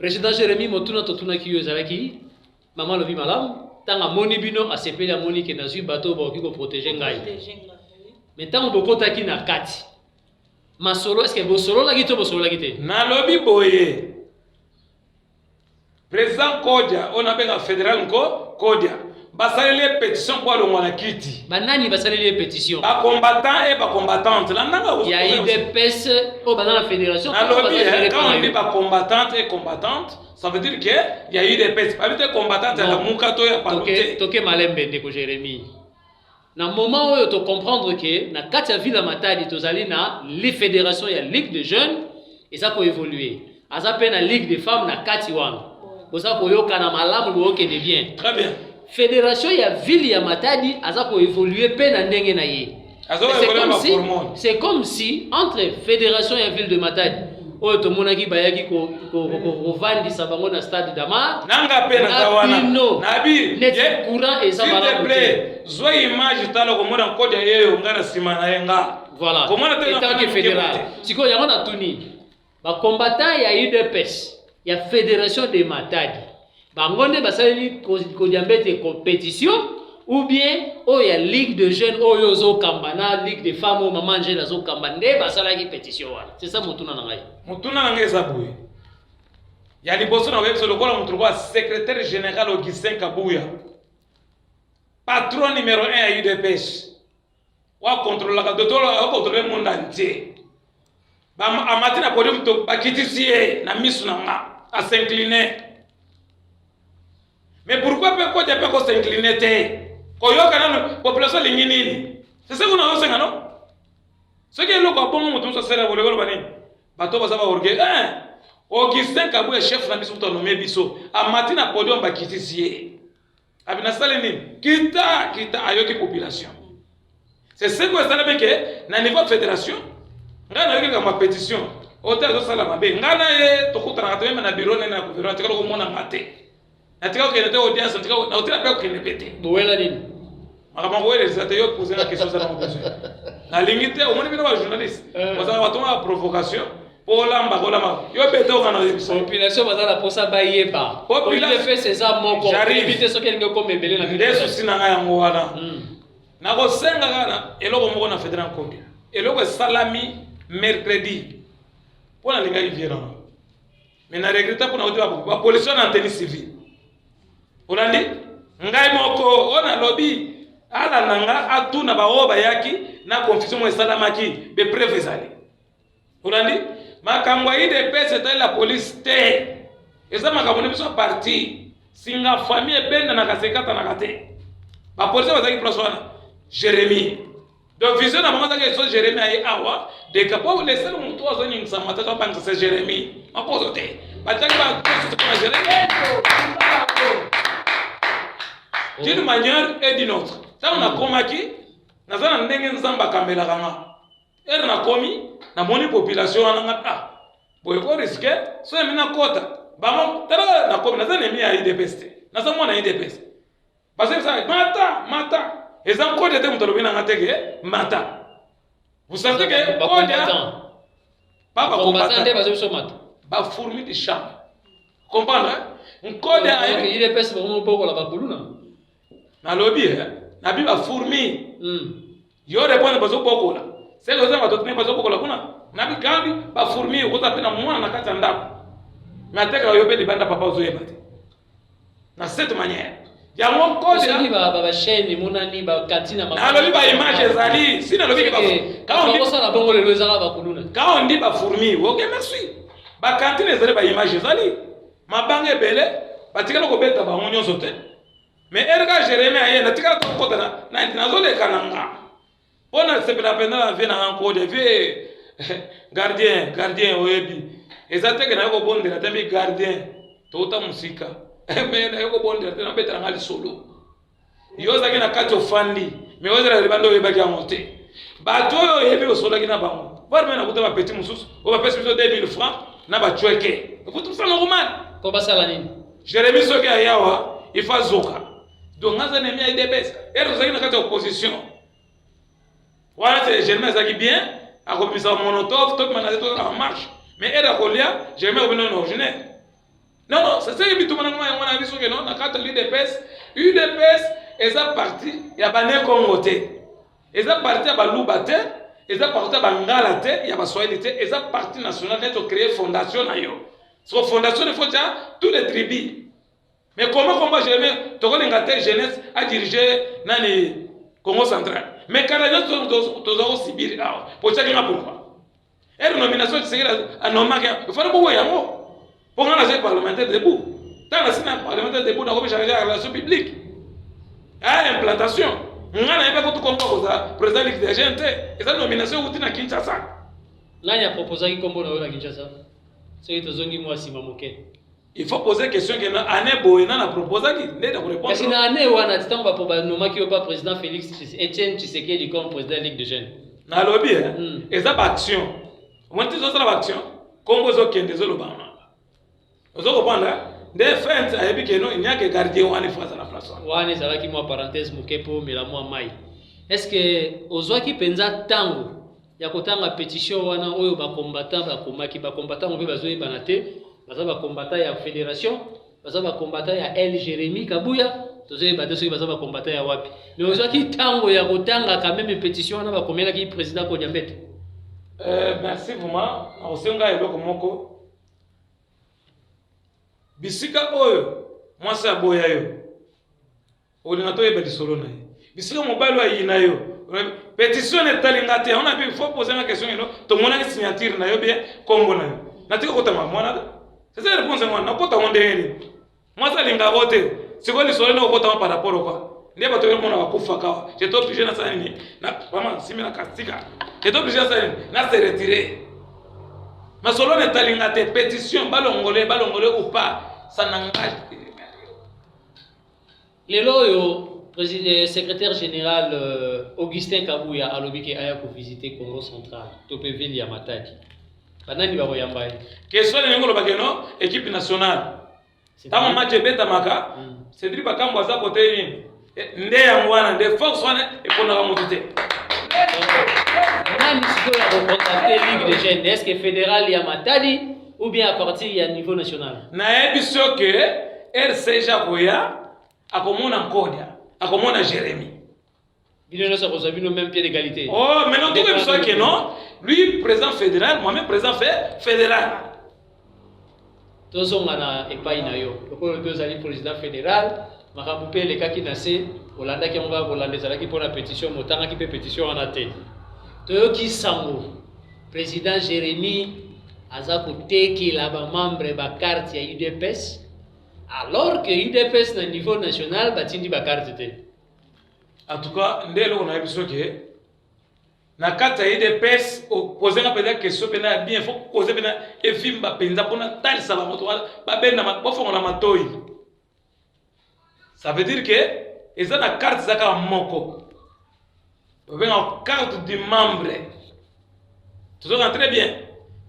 Président Jérémy Motuna Totuna qui est avec maman lobi malam tanga moni bino a sepeli moni ke nazu bateau ba ko protéger ngai. Mais tant bokota ki na kati. Masolo est-ce que bo solo la gito bo solo la gite? Na lobi boye. Président Kodia on a benga fédéral ko Kodia. Basalele pétition kwa longwa na kiti. Banani basalele pétition. Ba combattant et ba combattante. Il y a eu des PES au dans la fédération. Na lobi quand on dit ba combattante et combattante, ça veut dire que il y a eu des PES. Pas des combattantes la mukato ya paluté. Toke malembe ndeko Jérémy. Na moment où tu comprendre que na kati ya ville Matadi tozali na les fédérations ya ligue de jeunes et ça peut évoluer. Aza pe na ligue de femmes na kati wana. Boza koyoka na malamu lo okende bien. Très bien. Fédération ya ville ya Matadi aza ko évoluer pe na ndenge na ye. C'est comme si entre fédération et ville de Matadi oyo to monaki bayaki ko vandi bango na stade Damar nanga pe na tawana nabi net courant et ça va s'il te plaît zo image talo ko mona Kodia yeyo ngana sima na yenga voilà et tant que fédéral siko yango na tuni ba combattant ya UDPS ya fédération de Matadi bango nde basali ko diambete compétition ou bien oh il y a ligue de jeunes oh yozo kambana ligue de femmes oh maman Angela zo kambande basala ki pétition wana c'est ça mutuna na ngai zabuye ya liboso na webeso lokola mutu kwa secrétaire général Augustin Kabuya patron numéro 1 à UDPS wa contrôler ka dotolo wa contrôler monde entier ba amatina podium to bakitisie na misu na nga a s'incliner. Mais pourquoi peut Kodia peut s'incliner te koyoka na population lingini c'est ça qu'on a osé non ce qui est le quoi bon mutu so sera bolego bani bato ba saba orgue Augustin Kabuya chef na biso to nommé biso amatina podium bakitisie abina saleni kita ayoki population. C'est ce que ça veut que na niveau fédération ngana yoki kama pétition hôtel zo sala mabe ngana e to kutana ka na bureau na gouvernement tikalo ko mona ngate na tikalo ke na audience tikalo na hôtel pe ko ne pété boela nini maka ngo les atéyo poser la question ça na question na limite au moins bino ba journaliste parce que batoma provocation pour lamba kolama yo beto kana population bazala posa bayeba population fait ces ça moko éviter ce qu'elle ngoko mebele na ndeso sinanga yango wana na ko senga kana eloko moko na fédéral Kodia eloko salami mercredi pour la linga rivière mais na regretta pour na ba police na tenue civile onandi ngai moko ona lobby ala nanga atuna ba oba yaki na confusion mo salamaki be prévezali onandi makambo ide pese ta la police te eza makambo ne biso parti singa famille benda na kasekata na kate ba police bazaki prosona Jérémy donc vision na mama que so Jérémy ay awa de capo les seuls mutu azo nyingi samata to bank c'est Jérémy mapozo te bataki ba ko to Jérémy d'une manière et d'une autre ça on a komaki na zana ndenge nzamba kamela kama er na komi na moni population na ngata boy ko risque so mina kota ba tara na komi na zana mi ya IDPS na zana mona IDPS parce que ça mata et ça Kodia te mutalo bina ngateke mata vous sentez que Kodia pas combattant ba fourmi de champ comprendre Kodia IDPS vraiment beaucoup la bakuluna na lobby na bi ba fourmi yo répondre bazo beaucoup là c'est que ça va tout bazo beaucoup là kuna na bi gambi ba fourmi ko ta pena mwana na kata ndako na teka yo be libanda papa zo yebate na cette manière ya mon Kodia ni ba chaîne monani ba kantina ma na lobby ba image zali sina lobby ba quand on dit ça la bongo le zara ba kuluna quand on dit ba fourmi OK merci ba kantina zali ba image zali mabange bele batikalo ko beta ba ngonyo zote mais erga Jérémy aye na tikala ko kota na zole kananga ona sepela pena la vie na Kodia vie gardien oyebi ezate ke na ko bondela tambi gardien tota musika mais na ko bondela na betra ngali solo yo zaki na kato fandi mais ozera libando oyeba kya monter bato yo yebi osola kina bango barme na kutaba petit mususu o ba pesa 2000 francs na ba chweke vous tout ça normal ko basala nini Jérémy soki ayawa ifa zoka donc ngaza nemi ya IDPS et zaki na kata opposition voilà c'est Jérémy zaki bien a komisa monotov tout manade tout en marche mais elle a kolia Jérémy obino no originaire Non, c'est ça que tout le monde a vu que non, quand UDPS est parti, il y a Bané Congoté. Ils sont partis à Baloubaté, ils sont partis à Bangalaté, il y a Baswahilité, ils sont partis national, ils ont créé fondation. Sur fondation, il faut dire tous les tribus. Mais comment moi j'ai aimé, Togo Lingate jeunesse a dirigé dans le Congo central. Mais quand les gens sont au Sibir, pour ça qu'il y a pourquoi. Et la nomination de Ségué a nommé, il faut que vous voyez, pour qu'on ait parlementaire debout. Tant que c'est parlementaire debout, on a chargé la relation publique. À implantation. On a tout comme président de la GNT. Et cette nomination est à Kinshasa. Là, il y a proposé qu'il y a Kinshasa. C'est ce que moi aussi il faut poser question que année boyena na proposé qui n'est pas répondre. Parce que na année où on a tant pour nommer qui pas président Félix Etienne Tshisekedi comme président de la Ligue des Jeunes. Na lobby et ça pas action. On dit ça la action. Congo zo kende zo lobama. Ozo comprendre des fêtes a ebi que non il n'y a que gardien ou en face à la place. Wane ça qui moi parenthèse mokepo mais la moi mai. Est-ce que ozo qui penza tango ya kotanga pétition wana oyo ba combattant ba komaki ba combattant on veut bazoye banate. Baza ba combattant ya fédération, baza ba combattant ya El Jérémy Kabuya, tozoye ba doso baza ba combattant ya wapi. Mais ozaki tango ya kotanga quand même pétition na ba komela ki président ko Diambete. Merci vraiment. Osenga eloko moko. Bisika oyo, moi c'est aboya yo. Olinga to yeba disolo na ye. Bisika mobile wa yina yo. Pétition est talingate, on a bien faut poser la question to mona signature na yo bien kombo na yo. Natiko kotama mwana. C'est ça la réponse moi. Nakota ondeni. Moi ça linga voter. C'est quoi l'histoire na kotama par rapport au quoi. Ndiye bato yo mona bakufa kawa. J'étais obligé na ça ni. Na vraiment si me na kastika. J'étais obligé na ça na se retirer. Ma solo ne talingate pétition balongolé ou pas. Ça n'engage. Lelo yo président secrétaire général Augustin Kabuya alobiki aya ko visiter Congo central. Topé ville ya Matadi. Banani ba koyamba. Question ni ngolo bakeno équipe nationale. Tama match beta maka. Cedric Bakambo aza côté ni. Nde ya ngwana de force wana epona ka mutute. Nani siko ya contacter Ligue des Jeunes, est-ce que fédéral ya Matadi ou bien à partir ya niveau national? Na ebiso que RC Jaboya akomona Nkodia, akomona Jérémy. Il ne s'est pas même pied d'égalité. Oh, mais non, tout le monde que non. Lui, président fédéral, moi-même, président fédéral. Tous sont en épaille. Pourquoi le deuxième président fédéral, Maraboupé, les cas qui naissent, Hollanda qui va Hollande, qui pour la pétition, Motana qui fait pétition en athée. Tous qui sont président Jérémy, Azakote qui est là-bas, membre de la carte UDPS, alors que UDPS, au niveau national, batindi la carte. En tout cas, ndelo on a vu que na kata UDPS poser la question bien il faut poser bien et film ba penza pona tal ça va moto ba benda ba fonga na matoi. Ça veut dire que eza na carte zaka moko. Une carte du membre. Tu vois très bien.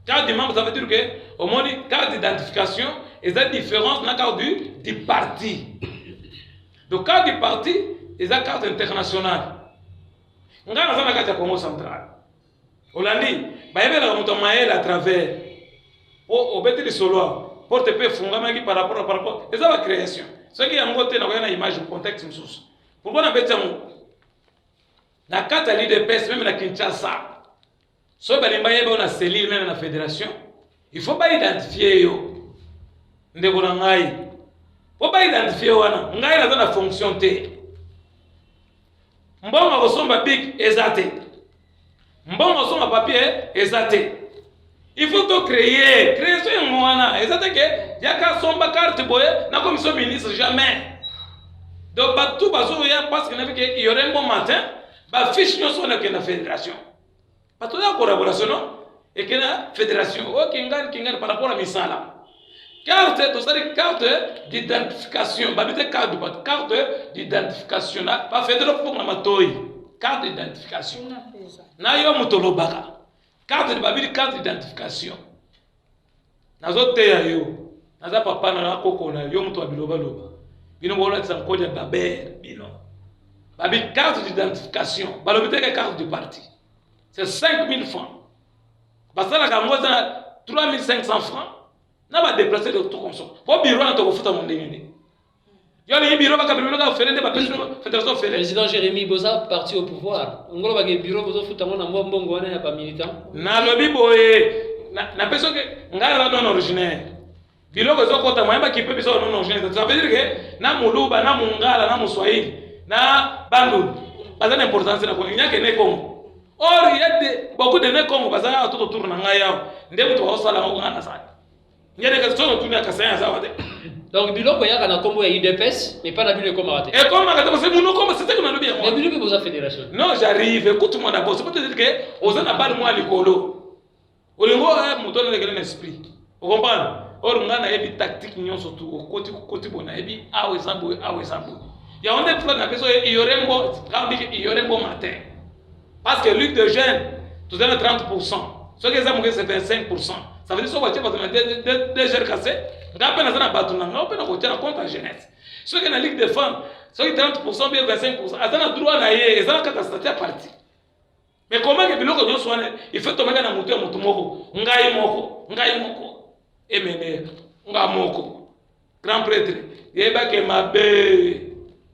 Carte du membre ça veut dire que au moins carte d'identification eza différence na carte du parti. Donc carte du parti et la carte internationale. On a la carte de Congo central. Hollandi, baïbela muto maël à travers. Au bête de solo, porte peu fungama qui par rapport. Et ça la création. Ce qui est en côté na une image au contexte sous. Pourquoi on a bête na carte à l'IDPS même la Kinshasa. So balimbaye on a cellule même la fédération. Il faut pas identifier yo. Ndeko na ngai. Faut pas identifier wana. Ngai na fonction té. Mbongo kosomba big ezate. Mbongo kosomba papier ezate. Il faut tout créer un moana. Ezate que yaka somba carte boye na commission ministre jamais. Donc tout bazo ya parce que il y aurait un bon matin, ba fiche nous son que la fédération. Pas toute la collaboration non et que la fédération o kingan par rapport à misala. Carte, tout ça, carte d'identification. Carte d'identification. Pas fédéral pour la matoi. Carte d'identification. Nayo mutolobaka. Carte de babili, carte d'identification. Nazo teya yo. Naza papa na koko na yo muto abiloba loba. Bino bola tsankodia baber bino. Babi carte d'identification. Balobite carte du parti. C'est 5 000 francs. Parce que la gamoza 3 500 francs. na ba déplacer de tout comme ça bo bureau na to ko futa mon ndenge yo le bureau ba ka bureau ka fele ba fédération fele président Jérémy Boza parti au pouvoir ngolo ba ke bureau bozo futa ngona mbongo wana ya ba militant na lobi boye na peso ke ngala non originaire biloko zo kota mwamba kipe biso non originaire ça veut dire que na muluba na mungala na muswahili na bandu bazana importance na ko nyake ne Congo or yede beaucoup de ne Congo bazana toto tour na ngaya nde mutu wa sala ngana sana nyene ka sono tunia kasanya za wate donc biloko yaka na kombo ya UDPS mais pas na biloko comme wate et comme ngata c'est mon comme c'était que na lobi moi biloko boza fédération non j'arrive écoute-moi d'abord c'est pas te dire que ozana bal moi likolo olingo mutu na lekele esprit vous comprenez or ngana yebi tactique nyonso tu koti bona yebi awe zambo il y a un autre plan na il y aurait un matin parce que Ligue de jeunes tu donnes 30%. Ce que ça c'est 25%. Ça veut dire que tu vas des jeunes cassés. D'après na batu na ngao pe na kotia compte en jeunesse. Ce que la Ligue de femmes, ce qui 30% bien 25%, azana droit na ye, ezana catastrophe à parti. Mais comment que biloko nyo swane, il faut tomber na mutu ya mutu moko, ngai moko. Emene, nga moko. Grand prêtre, yeba ke mabe.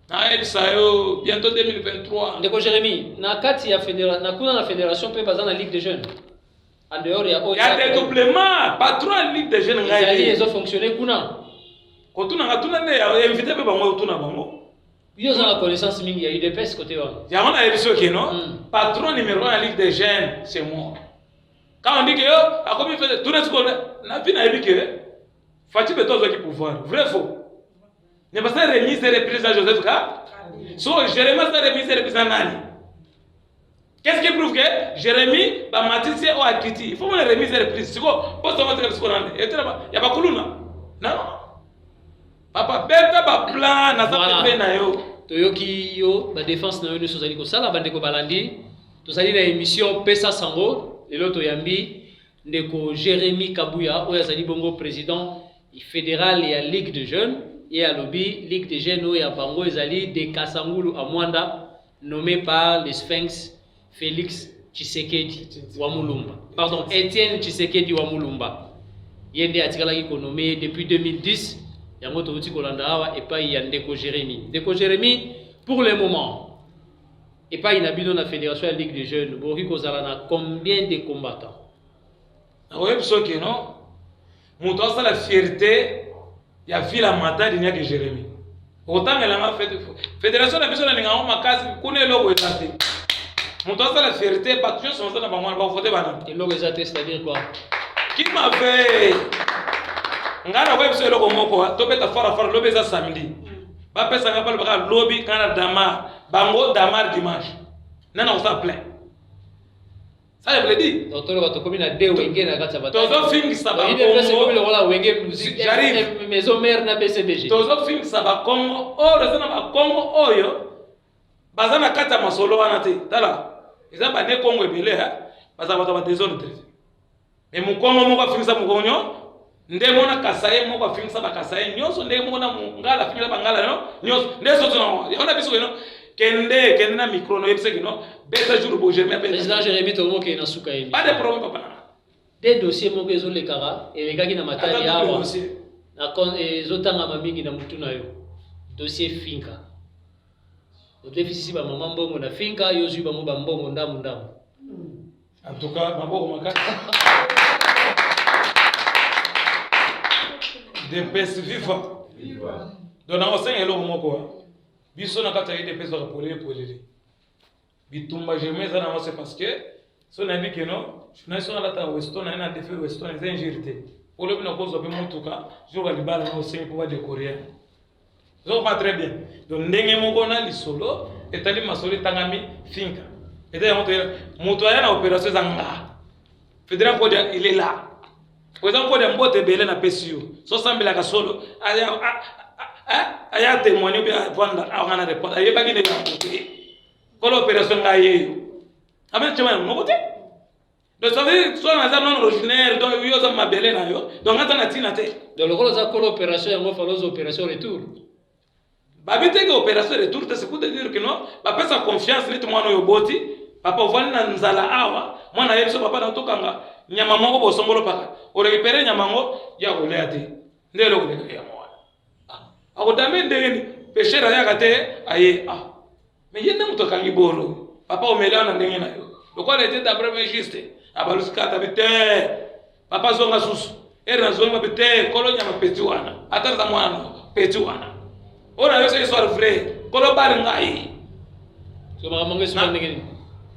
Na elsayo bientôt 2023. Ndeko Jérémy, na kati ya fédération, na kuna na fédération pe bazana Ligue des jeunes. En dehors ya il y a des compléments, pas trop en Ligue des jeunes ngai. Ils ont fonctionné kuna. Ko tuna ne invité pe bango tuna bango. Ils ont la connaissance mingi ya UDPS côté wa. Ya on a émission qui non. Patron numéro 1 en Ligue des jeunes, c'est moi. Quand on dit que yo, a combien fait tout ce qu'on na vie na ebi que Fati beto zo ki pouvoir. Vrai faux. Ne pas ça remise des président Joseph Ka. So Jérémy ça remise des président nani. Qu'est-ce qui prouve que Jérémy ba matisi o akiti. Il faut me remise des président. Siko poste on va ce qu'on a. Et ya ba kuluna. Non. Papa beta ba plan na ça pe na yo. Toyoki yo ba défense na yo so zali ko sala bande ko balandi. To zali na émission Pesa Sango lelo to yambi ndeko Jérémy Kabuya oya zali bongo président fédéral et à Ligue de jeunes et à lobby Ligue des jeunes et à Bango ezali de Kasangulu à Mwanda nommé par le Sphinx Félix Tshisekedi wa Mulumba. Pardon, Étienne Tshisekedi wa Mulumba. Yende atikala ki nommé depuis 2010 yango to uti kolanda awa et pas ya ndeko Jérémy. Ndeko Jérémy pour le moment et pas inabino na fédération à Ligue des jeunes boki kozala na combien de combattants? Oui, parce que non. Mutu asa la fierté ya vila matadi nya ke Jérémy. Autant elle a fait fédération na biso na linga ma kazi kuna logo ezate. Mutu asa la fierté patron sont na bango ba voter bana. Et logo ezate c'est-à-dire quoi? Qui m'a fait ngana web so logo moko to beta fara lobe za samedi. Ba pesa ngapa ba lobby kana dama bango damar dimanche. Nana on ça plein. Ça veut dire docteur va to komina de wenge na kata bata tozo film saba il est comme le wala wenge musique j'arrive maison mère na BCBG tozo film saba Congo o rezana ba Congo oyo bazana kata masolo wana te tala eza ba ne Congo ebele ha bazaba to ba désordre mais mu Congo moko film sa mu Congo nde mona kasaye moko film sa ba kasaye nyonso nde mona mu ngala film ba ngala no nyonso nde so tuna ona biso no kende na micro no yebse kino beta jour bo Jérémy président Jérémy to mo ke na suka yemi pas de problème papa des dossiers mo ke zo le kara et les gars qui na matali awa na kon ezotanga mamingi na mutu na yo dossier finka o déficit ba mama mbongo na finka yo zui ba mo ba mbongo ndamu en tout cas maboko makaka de pes viva dona osengelo moko biso na kata ide pesa polele bitumba jamais ça na c'est parce que so na bi que non je na so na ta weston na défait weston les injurité pour le bino kozo be montuka jour ga libala na oseng pour décorer zo pas très bien donc ndenge moko na lisolo etali masoli tangami finka et d'ailleurs moto ya na opération zanga fédéral ko il est là pour exemple ko de mbote belé na pesio so sambela ka solo aya témoigner bien vendre avana répondre aye bagi de côté ko l'opération ngaye amen chama no côté donc ça veut dire soit na non originaire donc yo za mabele na yo donc ngata na tina te donc le rôle za ko l'opération yango fa los opération retour babite que opération retour te c'est pour dire que non ba pesa confiance ni tumwana yo boti papa vani na nzala awa mwana yeso papa na tokanga nyama moko bosongolo paka o récupérer nyamango ya ko leate ndelo ko de ya mwana ako dame ndengeni pêcheur ya kate aye mais yenda muto kangi bolo papa o melana ndengena yo loko le était d'après mais juste abaluska tabite papa zonga susu era zonga bite kolonya mapeti wana atara mwana peti wana ona yo c'est histoire vrai kolo bari ngai so ba mango so ndengeni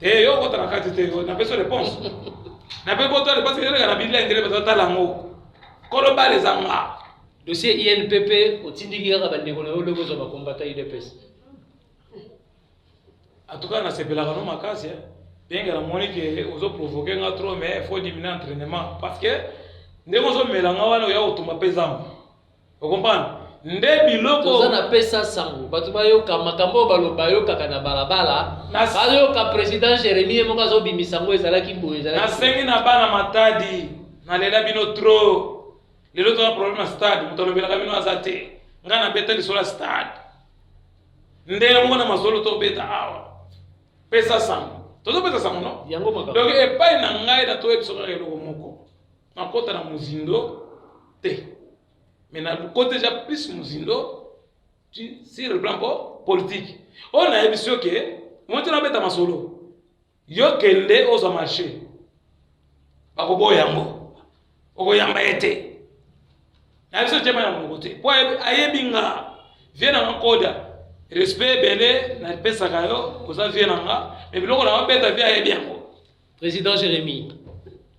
te yo ko trakati te na peso réponse na pe ko to parce que na biblia ngere ba talango kolo bari zanga dossier INPP otindiki kaka bandeko na yo loko zo ba combattre UDPS en tout cas na sepelaka no makasi bien que la monique ozo provoquer nga trop mais il faut diminuer l'entraînement parce que ndeko zo melanga wana ya otuma pezamba vous comprenez nde biloko tozana pesa sango bato bayoka makambo baloba yokaka na balabala bayoka président Jérémie moko azobimisa ngo ezalaki boye ezalaki nasengi na bana matadi nalela bino trop lelo toza problème na stade moto alobelaka bino aza te nga na beta lisolo ya stade ndenge moko na masolo tobeta awa pesa sango tozopesa sango no yango makambo donc epai na ngai na toyebiso kaka eloko moko nakota na mozindo te mais na côté déjà plus muzindo sur le plan politique on a yebiso yo ke monte na beta masolo yo kende oza marché bakoboya yango okoyamba ete na biso tema na monoko te po ayebi nga vie na nga koda respect bele na pesa kayo oza vie na nga mais biloko na beta vie ayebi yango président Jérémie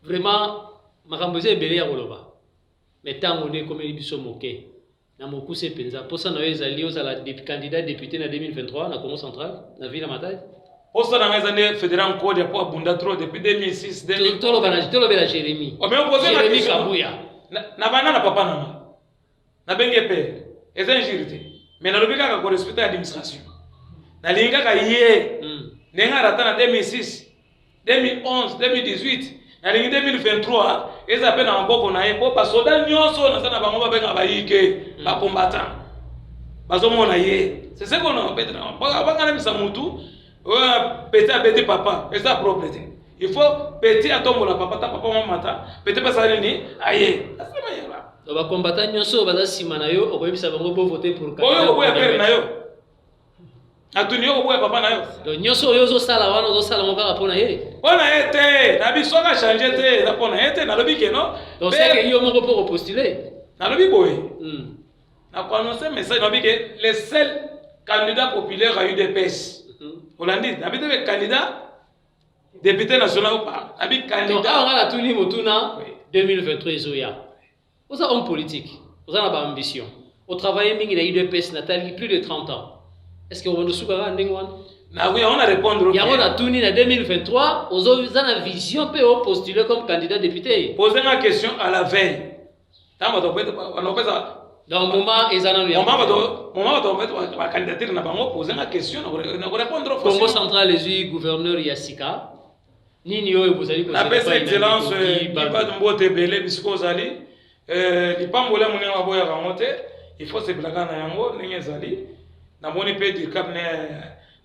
vraiment makambo eza ebele ya koloba mais tango ne komeli biso moke na mokuse penza posa na yo ezali ozala candidat député na 2023 na Congo central na ville ya Matadi posa na nga eza nde fédéral code ya po abunda trop depuis 2006 tolobela Jérémie Jérémie Kabuya na bana na papa na nga na benge père eza injure te mais nalobi kaka korespecte administration nalingi kaka ye ndenge arata na 2006 2011 2018 nalingi 2023 eza pe na maboko na ye po basoda nyonso naza na bango babenga bayike bakombata bazomona ye c'est ce qu'on a peut-être bangana misa mutu petit abeti papa eza propre te il faut petit atombola papa ta papa mamata petit pasali ni aye asema yela bakombata nyonso baza sima na yo okoyebisa bango bo voter pour candidat oyo boya père na yo atuni yo boya papa na yo donc nyonso oyo ozosala wana ozosala ngo kaka mpona ye mpona ye te na biso ka changer te eza mpona ye te nalobi keno donc seke yo moko mpo kopostule nalobi boye nakoannonce message nalobi ke le seul candidat populaire à UDPS olandi nabi te candidat député national pa nabi candidat awa nga natuni motuna 2023 ezoya oza homme politique oza na baambition otravaille mingi na UDPS natali plus de 30 ans est-ce que on suka ka ndenge wana na oui on a répondre yango natuni na 2023 oza na vision pe o postuler comme candidat député poser une question à la veille tamba to peut on peut ça dans moment ezana le moment to peut ba candidature na bango poser une question na répondre Congo central les gouverneur Yassika nini yo bozali ko na pesa excellence ba mbote belé bisiko zali lipambola mona maboya rangote il faut se blaga na yango ndenge zali na moni pe dir cap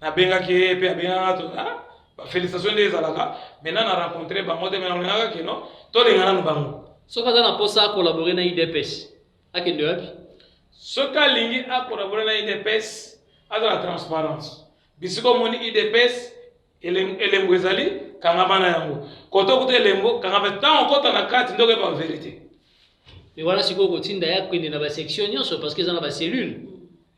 na benga ki pe benga to ba félicitations des alaka maintenant na rencontrer bango te maintenant ngaka kino to lingana no bango soka za na posa collaborer na UDPS akende wapi soka lingi a collaborer na UDPS à la transparence bisiko moni UDPS elembo ezali kanga bana yango koto kote elembo kanga ba tant kota na kati ndoko ba vérité mais voilà siko kotinda ya kwende na ba section nyonso parce que za na ba cellule.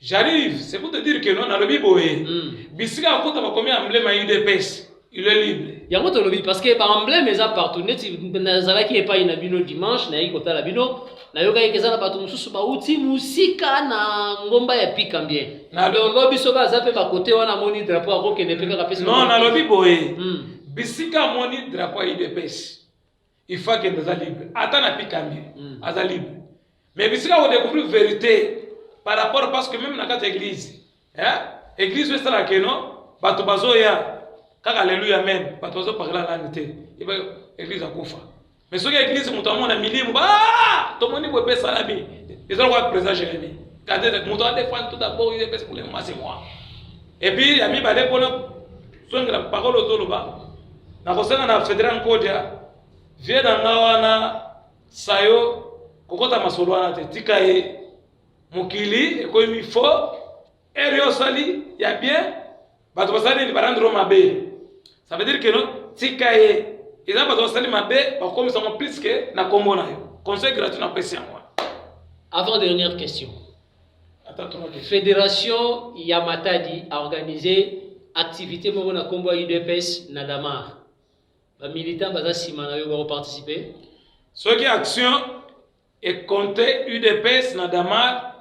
J'arrive, c'est pour te dire que non, dans le Biboé, Bissika a combien d'emblèmes à UDPS, il est libre. Il y a un lobby parce que par emblème, ils ont partout. Nazala qui est pas une abino dimanche, na y kota labino, na yoga yekeza na partout mususu ba uti musika na ngomba ya pika bien. Na le lobby soka zape ba côté wana moni drapeau ako kende peka kapesa. Non, na lobby boé. Bissika moni drapeau UDPS. Il faut que nous soyons libres. Attends na pika bien, aza libre. Mais Bissika on découvrir vérité. Par rapport parce que même dans cette église, église est là que non, bato bazoya, kaka alléluia même, bato bazo parler la langue te, église akufa. Mais ce que l'église mutamon na milimu, tout le monde peut faire salami. Ils ont le président Jérémie. Quand mutamon défend tout d'abord il est pour les mois c'est moi. Et puis il y a mis balé pour la parole autour là-bas. Na kosanga na fédéral Kodia, vient dans ngawana sayo kokota masolo wana te tika ye mokili ekomi fo erio sali ya bien bato basali ni barandro mabe. Ça veut dire que non tika ye eza bato basali mabe bakomisa ngo plus que na kombo na yo conseil gratuit na pesi yango. Avant dernière question. Fédération Yamatadi a organisé activité moko na kombo UDPS na Damar. Ba militants baza sima na yo ba participer. Ce qui action est compté UDPS na Damar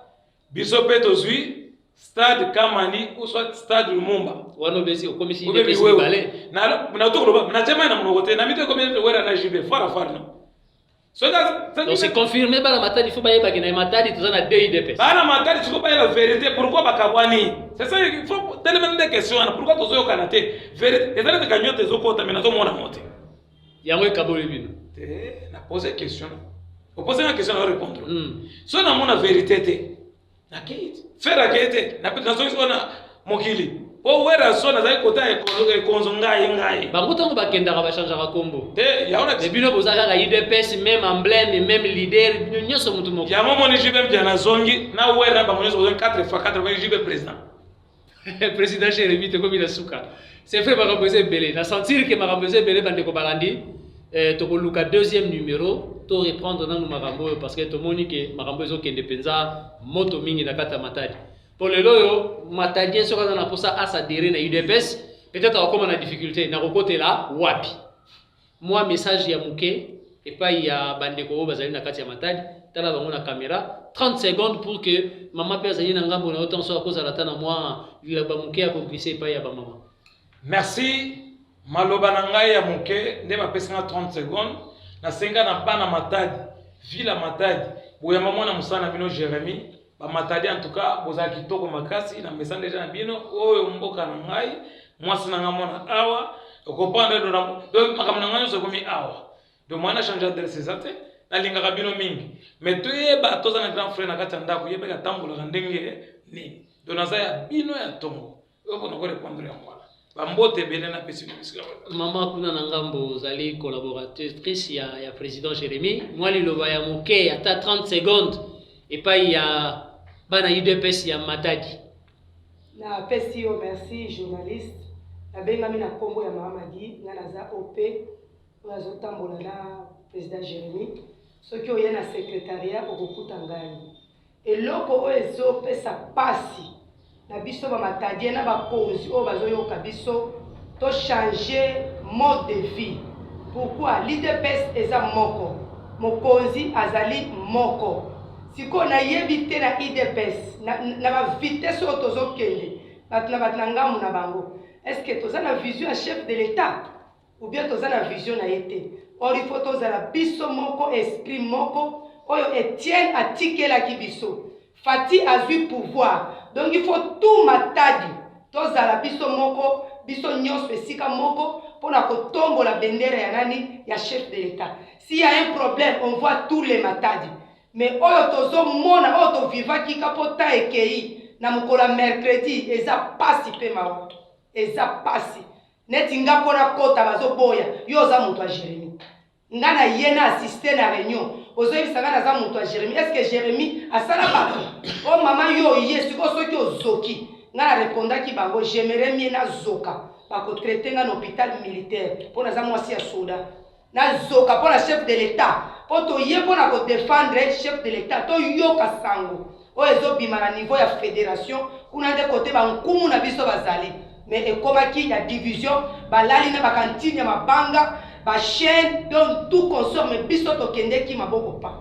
biso petozui stade Kamani ou soit stade Lumumba. Wano besi o komisi UDPS balé. Na to ko na tema na monogote na mito combien de wera na JB fara fara. Donc c'est confirmé par la Matadi, il faut pas y aller na Matadi tout ça na 2 UDPS. Par la Matadi, tu peux pas la vérité pourquoi bakabwani. C'est ça il faut tellement de questions pourquoi tozo yo kanaté. Vérité, et ça te gagner tes okota mais na to mona monter. Yango kaboli bino. Na poser question. Faut poser une question à répondre. So na mona vérité té. Na kiti. Faire a kiti. Na peut na so na mokili. Po wera so na zai kota e konzo ngai. Bango tango bakenda ka ba changer ka kombo. Te ya ona bino bozaka ka UDPS même emblème même leader nyoso mutu moko. Ya momo ni jibe bien na zongi na wera ba nyoso 4 fois 4 ba jibe président. Président Jérémy te comme il a souka. C'est fait makambo eze belé. Na sentir que makambo eze belé bande ko balandi to ko luka deuxième numéro to reprendre na makambo parce que to moni que makambo ezo kende penza moto mingi na kata Matadi. Pour le loyo, Matadien sera dans la posa à s'adhérer à UDPS, peut-être encore on a difficulté, na côté là, wapi. Moi, message ya Mouké, et pas il y a Bandeko, Bazali na Katia Matadi, tala bango na caméra, 30 secondes pour que maman père Zali na ngambo na autant soit à cause à la tana moi, il a Mouké a compris pas ya ba maman. Merci, maloba na ngai ya Mouké, nde ba pesa 30 secondes, na senga na bana Matadi, ville Matadi, boya maman na musana bino Jérémy. Ba Matadi en tout cas boza kitoko makasi na message déjà na bino oyo mboka na ngai mwasi na ngamona awa okopanda do na do makamna nganyo so komi awa do mwana changer adresse zate na linga ka bino mingi mais toyeba toza na grand frère na kati ndako yeba ka tambola ka ndenge ni do na za ya bino ya tongo oyo ko répondre ya mwana ba mbote bele na pesi bisika maman kuna na ngambo zali collaboratrice ya président Jérémy mwali loba ya Mouké ata 30 secondes et pas il y a bana UDPS ya Matadi. Na pesi yo merci journaliste. Na benga mina kombo ya Mahamadi na naza OP na zotambola na président Jérémy. Soki oye na secrétariat okokuta ngai. Eloko o ezo pesa pasi na biso ba Matadi na ba konzi o bazoyoka biso to changer mode de vie. Pourquoi l'UDPS eza moko? Mokonzi azali moko. Si on a évité la IDPS, na ba vitesse otozo kende, na batnanga na bango. Est-ce que toza na vision à chef de l'État ou bien toza na vision na été? Or il faut toza la biso moko esprit moko, oyo Etienne a tiqué la kibiso. Fati a eu pouvoir. Donc il faut tout Matadi. Toza la biso moko, biso nyos esika moko pour na kotombo la bendera ya nani ya chef de l'État. S'il y a un problème, on voit tous les Matadi. Mais oyo tozo mona oyo to vivaki kapota ekei na mukola mercredi eza pasi pe mawa eza pasi neti nga pona kota bazo boya yo za mutu a Jérémy nga na yena assister na réunion ozo yebisanga na za mutu a Jérémy est-ce que Jérémy asala bato o mama yo yesi ko soki ozoki nga na répondaki bango j'aimerais mieux na zoka bako traiter nga na hôpital militaire pona za mwasi ya soda na zoka pona chef de l'État poto ye pona ko défendre chef de l'État to yoka sango o ezobima na niveau ya fédération kuna de côté ba nkumu na biso bazali mais ekomaki ya division balali na bakantine ya mabanga ba chaîne donc tout consort mais biso to kendeki maboko pa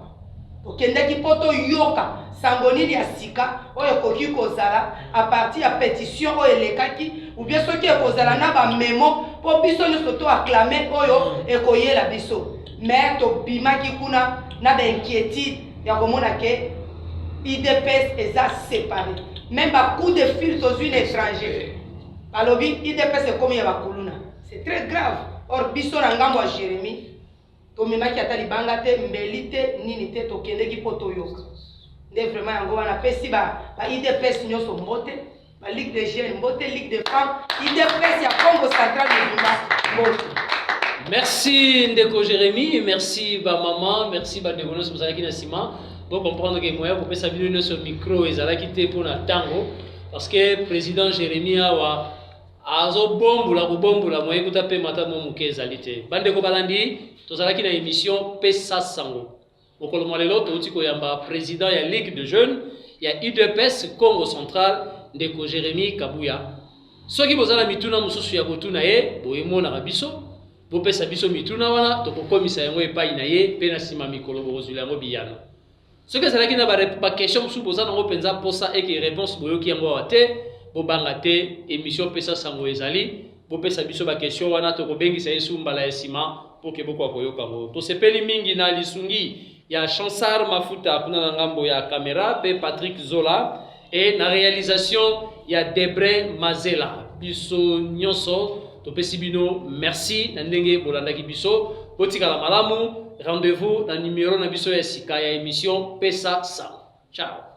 to kendeki poto yoka sango nini ya sika oyo koki kozala à partir ya pétition oyo elekaki ou bien soki ekozala na ba memo po biso nyonso to acclamer oyo ekoyela biso mais to bimaki kuna na ba inquiétude ya komona ke IDPS eza séparé même ba coup de fil aux une étranger alobi IDPS comme ya bakuluna c'est très grave or biso na ngambo ya Jérémy to memaki ata libanga te mbeli te nini te to kendeki poto yoka nde vraiment yango wana pesi ba IDPS nyonso mbote ba Ligue des jeunes mbote Ligue des femmes IDPS ya Congo central de Lumba mbote. Merci Ndeko Jérémy, merci ba maman, merci ba ndeko nyonso bozalaki na sima. Pour comprendre que moi pour pesa bino sur micro ezalaki te pour na tango parce que président Jérémy awa azo bombola ko bombola moye kuta pe mata mo muke ezali te. Bandeko balandi tozalaki na émission Pesa Sango. Mokolo malelo touti ko yamba président ya Ligue de Jeunes ya UDPS Congo Central Ndeko Jérémy Kabuya. Soki bozala mituna mususu ya kotuna ye boyemona na biso bopesa biso mituna wana tokokomisa yango epai na ye pe na sima mikolo bokozula yango biyano. Soki ezalaki na ba question mususu bozala nango penza posa eke réponse boyoki yango awa te bobanga te émission Pesa Sango ezali bopesa biso ba question wana tokobengisa yesu mbala ya sima pour que boko akoyoka ngo tosepeli mingi na lisungi ya Chansar Mafuta kuna na ngambo ya caméra pe Patrick Zola et na réalisation ya Debre Mazela biso nyonso topesi bino merci na ndenge bolandaki biso botikala malamu rendez-vous na numéro na biso ya sika ya émission Pesa Sango. Ciao.